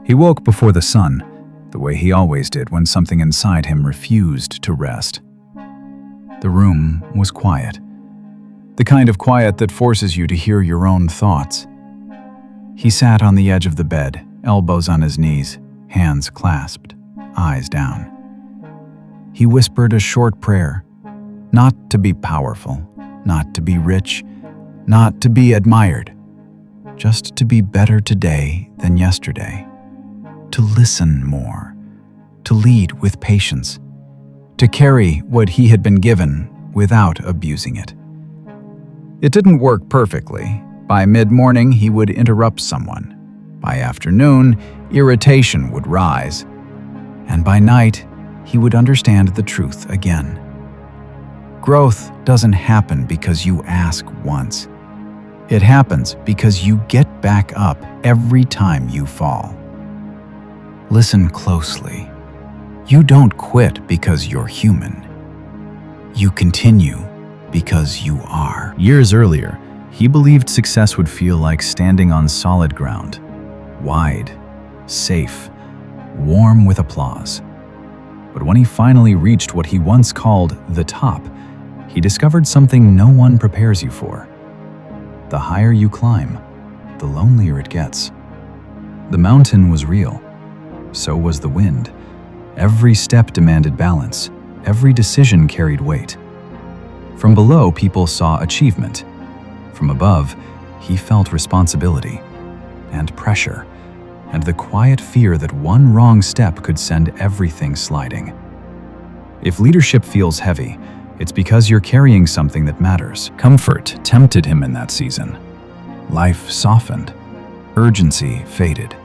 He woke before the sun, the way he always did when something inside him refused to rest. The room was quiet. The kind of quiet that forces you to hear your own thoughts. He sat on the edge of the bed, elbows on his knees, hands clasped, eyes down. He whispered a short prayer, not to be powerful, not to be rich, not to be admired, just to be better today than yesterday, to listen more, to lead with patience, to carry what he had been given without abusing it. It didn't work perfectly. By mid-morning, he would interrupt someone. By afternoon, irritation would rise. And by night, he would understand the truth again. Growth doesn't happen because you ask once. It happens because you get back up every time you fall. Listen closely. You don't quit because you're human. You continue because you are. Years earlier, he believed success would feel like standing on solid ground, wide, safe, warm with applause. But when he finally reached what he once called the top, he discovered something no one prepares you for. The higher you climb, the lonelier it gets. The mountain was real. So was the wind. Every step demanded balance. Every decision carried weight. From below, people saw achievement. From above, he felt responsibility and pressure and the quiet fear that one wrong step could send everything sliding. If leadership feels heavy, it's because you're carrying something that matters. Comfort tempted him in that season. Life softened. Urgency faded.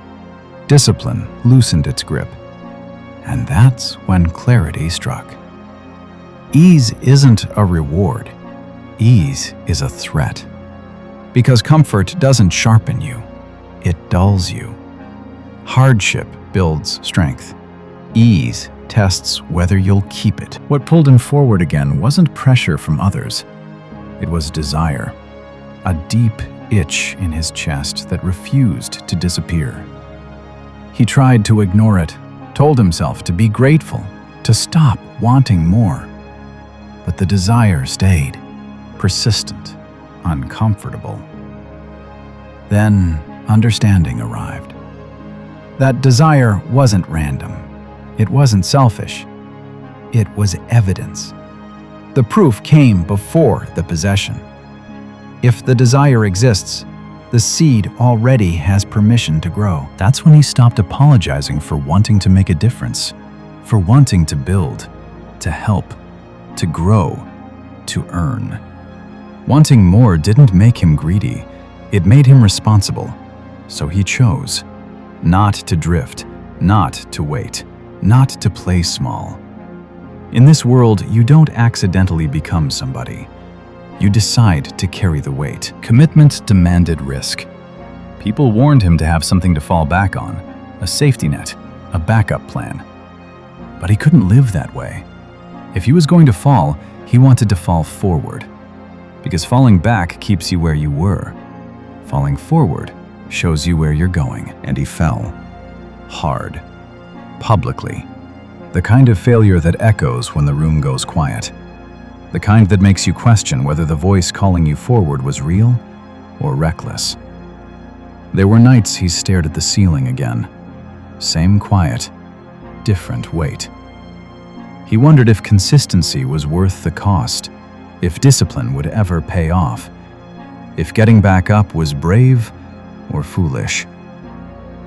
Discipline loosened its grip. And that's when clarity struck. Ease isn't a reward. Ease is a threat. Because comfort doesn't sharpen you, it dulls you. Hardship builds strength. Ease tests whether you'll keep it. What pulled him forward again wasn't pressure from others. It was desire, a deep itch in his chest that refused to disappear. He tried to ignore it, told himself to be grateful, to stop wanting more. But the desire stayed, persistent, uncomfortable. Then understanding arrived. That desire wasn't random. It wasn't selfish. It was evidence. The proof came before the possession. If the desire exists, the seed already has permission to grow. That's when he stopped apologizing for wanting to make a difference, for wanting to build, to help, to grow, to earn. Wanting more didn't make him greedy. It made him responsible. So he chose not to drift, not to wait, not to play small. In this world, you don't accidentally become somebody. You decide to carry the weight. Commitment demanded risk. People warned him to have something to fall back on, a safety net, a backup plan. But he couldn't live that way. If he was going to fall, he wanted to fall forward. Because falling back keeps you where you were. Falling forward shows you where you're going. And he fell. Hard. Publicly. The kind of failure that echoes when the room goes quiet. The kind that makes you question whether the voice calling you forward was real or reckless. There were nights he stared at the ceiling again. Same quiet, different weight. He wondered if consistency was worth the cost, if discipline would ever pay off, if getting back up was brave or foolish.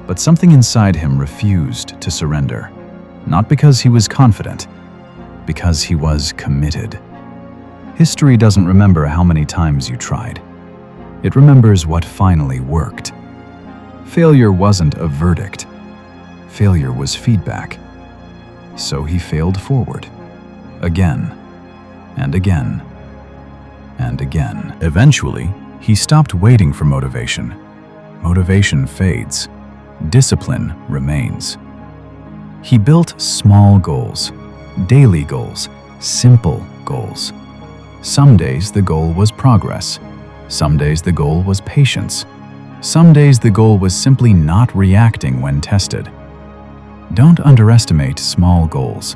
But something inside him refused to surrender, not because he was confident, because he was committed. History doesn't remember how many times you tried. It remembers what finally worked. Failure wasn't a verdict. Failure was feedback. So he failed forward. Again, and again, and again. Eventually, he stopped waiting for motivation. Motivation fades. Discipline remains. He built small goals, daily goals, simple goals. Some days the goal was progress. Some days the goal was patience. Some days the goal was simply not reacting when tested. Don't underestimate small goals.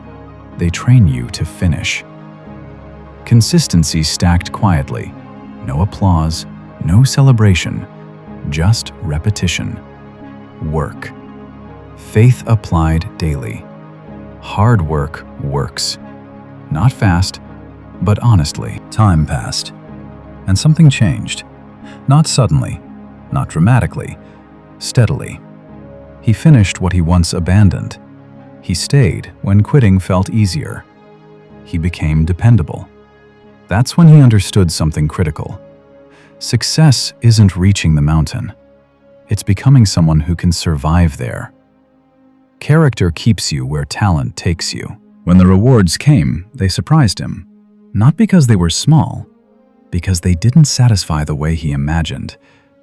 They train you to finish. Consistency stacked quietly. No applause, no celebration, just repetition. Work. Faith applied daily. Hard work works. Not fast, but honestly. Time passed, and something changed. Not suddenly, not dramatically, steadily. He finished what he once abandoned. He stayed when quitting felt easier. He became dependable. That's when he understood something critical. Success isn't reaching the mountain. It's becoming someone who can survive there. Character keeps you where talent takes you. When the rewards came, they surprised him. Not because they were small, because they didn't satisfy the way he imagined.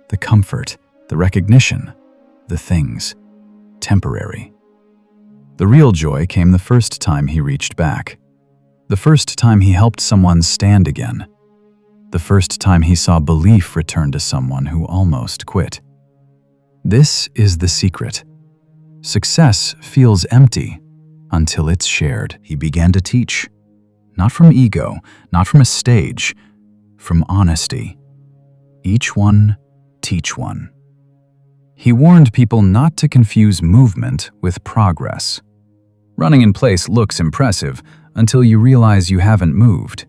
The comfort, the recognition, the things. Temporary. The real joy came the first time he reached back. The first time he helped someone stand again. The first time he saw belief return to someone who almost quit. This is the secret. Success feels empty until it's shared. He began to teach. Not from ego, not from a stage, from honesty. Each one, teach one. He warned people not to confuse movement with progress. Running in place looks impressive until you realize you haven't moved.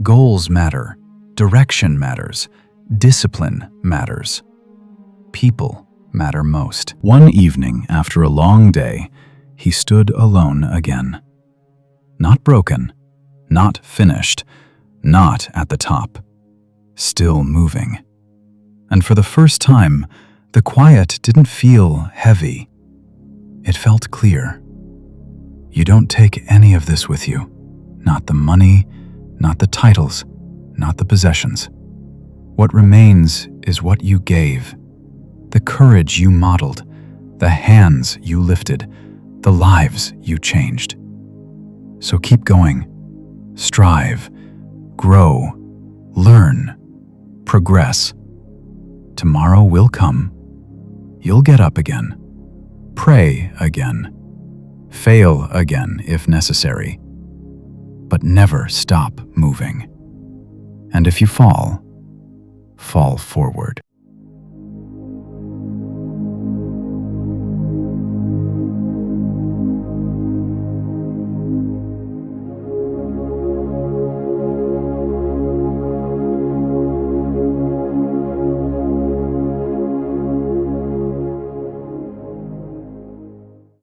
Goals matter, direction matters, discipline matters. People matter most. One evening, after a long day, he stood alone again. Not broken, not finished, not at the top. Still moving. And for the first time, the quiet didn't feel heavy. It felt clear. You don't take any of this with you. Not the money, not the titles, not the possessions. What remains is what you gave. The courage you modeled, the hands you lifted, the lives you changed. So keep going. Strive, grow, learn, progress. Tomorrow will come. You'll get up again. Pray again. Fail again if necessary. But never stop moving. And if you fall, fall forward.